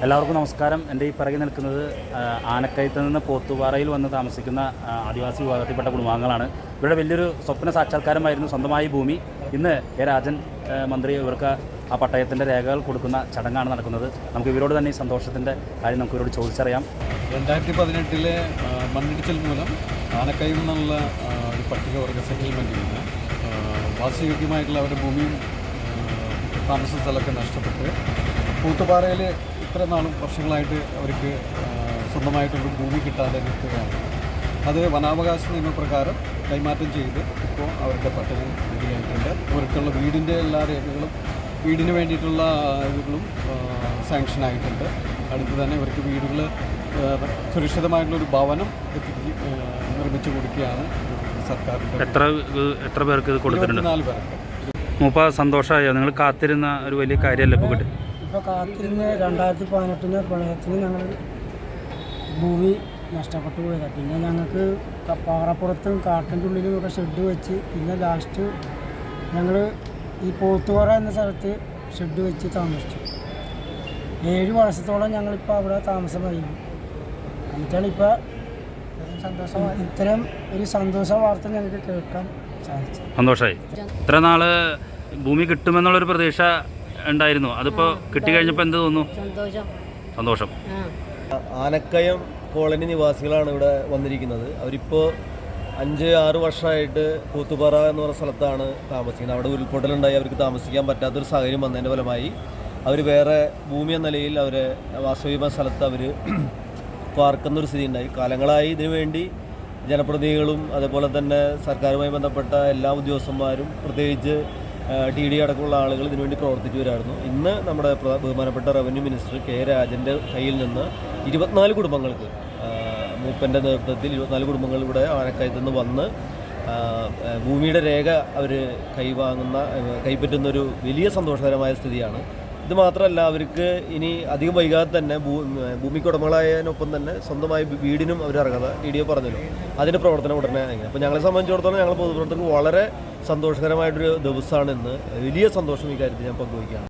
എല്ലാവർക്കും നമസ്കാരം. എൻ്റെ ഈ പിറകെ നിൽക്കുന്നത് ആനക്കയത്ത് നിന്ന് പോത്തുപാറയിൽ വന്ന് താമസിക്കുന്ന ആദിവാസി വിഭാഗത്തിൽപ്പെട്ട കുടുംബാംഗങ്ങളാണ്. ഇവരുടെ വലിയൊരു സ്വപ്ന സാക്ഷാത്കാരമായിരുന്നു സ്വന്തമായി ഭൂമി. ഇന്ന് കെ രാജൻ മന്ത്രി ഇവർക്ക് ആ പട്ടയത്തിൻ്റെ രേഖകൾ കൊടുക്കുന്ന ചടങ്ങാണ് നടക്കുന്നത്. നമുക്ക് ഇവരോട് തന്നെ ഈ സന്തോഷത്തിൻ്റെ കാര്യം നമുക്ക് ഇവരോട് ചോദിച്ചറിയാം. 2018 മണ്ണിടിച്ചിൽ മൂലം ആനക്കയിൽ നിന്നുള്ള ഒരു പട്ടികവർഗ സെറ്റിൽമെൻറ്റിൽ നിന്ന് വാസയോഗ്യമായിട്ടുള്ള അവരുടെ ഭൂമിയും താമസ സ്ഥലമൊക്കെ നഷ്ടപ്പെട്ട് പോത്തുപാറയിൽ ഇത്ര നാളും വർഷങ്ങളായിട്ട് അവർക്ക് സ്വന്തമായിട്ടൊരു ഭൂമി കിട്ടാതെ നിൽക്കുകയാണ്. അത് വനാവകാശ നിയമപ്രകാരം കൈമാറ്റം ചെയ്ത് ഇപ്പോൾ അവരുടെ പട്ടയം റെഡിയായിട്ടുണ്ട്. അവർക്കുള്ള വീടിൻ്റെ എല്ലാ രേഖകളും വീടിന് വേണ്ടിയിട്ടുള്ള ഇതുകളും സാങ്ഷനായിട്ടുണ്ട്. അടുത്ത് തന്നെ ഇവർക്ക് വീടുകൾ സുരക്ഷിതമായിട്ടുള്ളൊരു ഭവനം നിർമ്മിച്ചു കൊടുക്കുകയാണ് സർക്കാരിൻ്റെ. എത്ര പേർക്ക് ഇത് കൊടുത്തിട്ടുണ്ട്? 24 പേർക്ക്. മൂപ്പ സന്തോഷമായോ? നിങ്ങൾ കാത്തിരുന്ന ഒരു വലിയ കാര്യമല്ലേ ഇപ്പോൾ കിട്ടി? ഇപ്പോൾ കാത്തിരുന്ന് 2018 പ്രളയത്തിന് ഞങ്ങൾ ഭൂമി നഷ്ടപ്പെട്ടു പോയതാണ്. പിന്നെ ഞങ്ങൾക്ക് പാറപ്പുറത്തും കാട്ടിൻ്റെ ഉള്ളിലുമൊക്കെ ഷെഡ് വെച്ച് പിന്നെ ലാസ്റ്റ് ഞങ്ങൾ ഈ പോത്തുപാറ എന്ന സ്ഥലത്ത് ഷെഡ് വെച്ച് താമസിച്ചു. 7 വർഷത്തോളം ഞങ്ങളിപ്പോൾ അവിടെ താമസമായി. എന്നിട്ടാണ് ഇപ്പോൾ ഇത്തരം ഒരു സന്തോഷ വാർത്ത ഞങ്ങൾക്ക് കേൾക്കാൻ സാധിച്ചു. സന്തോഷമായി. ഇത്ര നാൾ ഭൂമി കിട്ടുമെന്നുള്ളൊരു പ്രതീക്ഷ ഉണ്ടായിരുന്നു. അതിപ്പോൾ കിട്ടിക്കഴിഞ്ഞപ്പോൾ എന്ത് തോന്നുന്നു? സന്തോഷം. ആനക്കയം കോളനി നിവാസികളാണ് ഇവിടെ വന്നിരിക്കുന്നത്. അവരിപ്പോൾ 5-6 വർഷമായിട്ട് പോത്തുപാറ എന്ന് പറയുന്ന സ്ഥലത്താണ് താമസിക്കുന്നത്. അവിടെ ഉരുൾപൊട്ടലുണ്ടായി അവർക്ക് താമസിക്കാൻ പറ്റാത്തൊരു സാഹചര്യം വന്നതിൻ്റെ ഫലമായി അവർ വേറെ ഭൂമി എന്ന നിലയിൽ അവർ വാസയോഗ്യമായ സ്ഥലത്ത് അവർ പാർക്കുന്നൊരു സ്ഥിതി ഉണ്ടായി. കാലങ്ങളായി ഇതിനുവേണ്ടി ജനപ്രതിനിധികളും അതുപോലെ തന്നെ സർക്കാരുമായി ബന്ധപ്പെട്ട എല്ലാ ഉദ്യോഗസ്ഥന്മാരും പ്രത്യേകിച്ച് TD അടക്കമുള്ള ആളുകൾ ഇതിനുവേണ്ടി പ്രവർത്തിച്ചു വരായിരുന്നു. ഇന്ന് നമ്മുടെ ബഹുമാനപ്പെട്ട റവന്യൂ മിനിസ്റ്റർ കെ രാജൻ്റെ കയ്യിൽ നിന്ന് 24 കുടുംബങ്ങൾക്ക് മൂപ്പൻ്റെ നേതൃത്വത്തിൽ 24 കുടുംബങ്ങൾ ഇവിടെ ആനക്കയത്ത് നിന്ന് വന്ന് ഭൂമിയുടെ രേഖ അവർ കൈപ്പറ്റുന്നൊരു വലിയ സന്തോഷകരമായ സ്ഥിതിയാണ്. ഇത് മാത്രമല്ല, അവർക്ക് ഇനി അധികം വൈകാതെ തന്നെ ഭൂമിക്ക് ഉടമകളായതിനൊപ്പം തന്നെ സ്വന്തമായി വീടിനും അവർ ഇറങ്ങുക TD പറഞ്ഞല്ലോ. അതിൻ്റെ പ്രവർത്തനം ഉടനെ അങ്ങനെ. അപ്പോൾ ഞങ്ങളെ സംബന്ധിച്ചിടത്തോളം ഞങ്ങൾ പൊതുപ്രവർത്തകർക്ക് വളരെ സന്തോഷകരമായിട്ടൊരു ദിവസമാണ് ഇന്ന്. വലിയ സന്തോഷം ഈ കാര്യത്തിൽ ഞാൻ പങ്കുവയ്ക്കുകയാണ്.